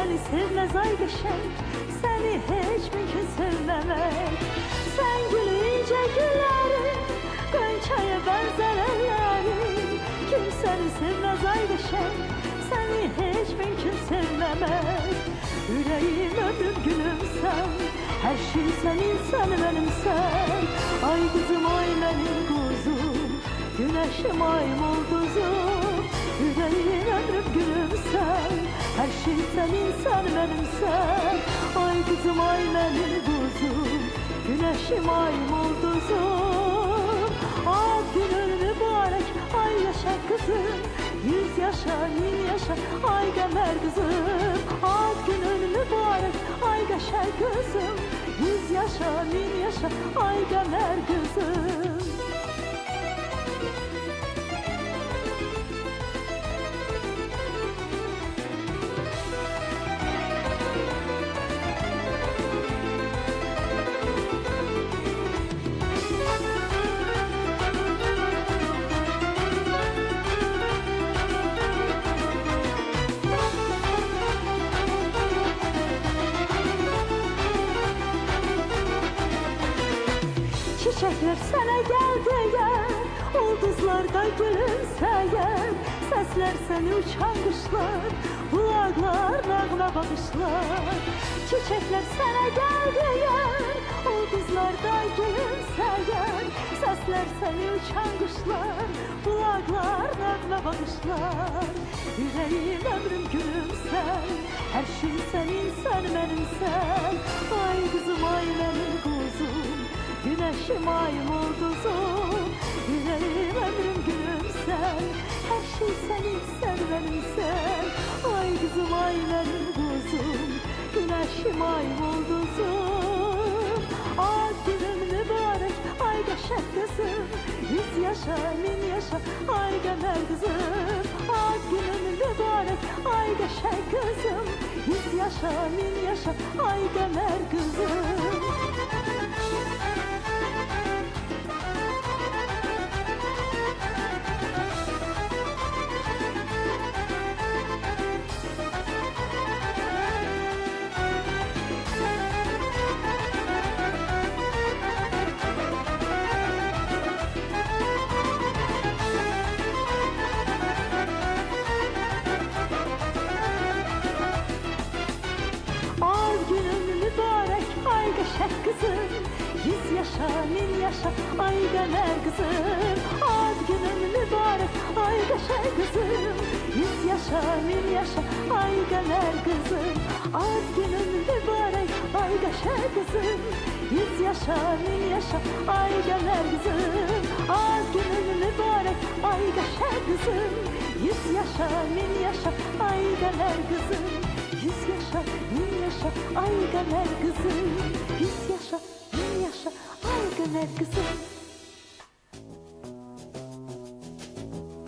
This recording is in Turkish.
seni sevmez ay geçen, seni hiç mümkün sevmemek. Sen gülünce gülerim, Gonçaya benzer ellerim. Kimseni sevmez ay geçen, seni hiç mümkün sevmemek. Yüreğim, ömrüm, gülüm sen, her şey senin, sen benim sen. Ay kızım ay benim kuzum, güneşim ay mulduzum. Yüreğim, ömrüm, gülüm sen, her şey senin, sen benim sen. Ay kızım ay benim kuzum, güneşim ay mulduzum. Ad günün mübarek, ay yaşa kızım, 100 yaşa, 1000 yaşa, ay gemer kızım. Ad günün mübarek, ay yaşa kızım, 100 yaşa, 1000 yaşa, ay gemer kızım. Çiçekler sana geldiler, ulduzlar da gülümseyen. Sesler seni uçan kuşlar, kulaklar nağma bakışlar. Çiçekler sana geldiler, ulduzlar da gülümseyen. Sesler seni uçan kuşlar, kulaklar nağma bakışlar. Yüreğim, ömrüm, gülüm sen, her şey senin, sen benim sen. Ay kızım ay benim kuzum, güneşim ay mulduzum. Yüreğim, ömrüm, gülüm sen, her şey senin, sen benim sen. Ay kızım ay benim kuzum, güneşim ay mulduzum. Ad günün mübarek, ay geçer kızım, 100 yaşa, 1000 yaşa, ay gemer kızım. Ad günün mübarek, ay geçer kızım, 100 yaşa, 1000 yaşa, ay gemer kızım. Geçer kızım, 100 yaşa, 1000 yaşa, ay gemer kızım. Ad günün mübarek, ay geçer kızım, 100 yaşa, 1000 yaşa, ay gemer kızım. Ad günün mübarek, ay geçer kızım, 100 yaşa, 1000 yaşa, ay gemer kızım. Ad günün mübarek, ay geçer kızım, 100 yaşa, 1000 yaşa, ay gemer kızım. 100 yaşa, 1000 yaşa, ay gemer kızım. 100 yaşa, 1000 yaşa, ay gemer kızım.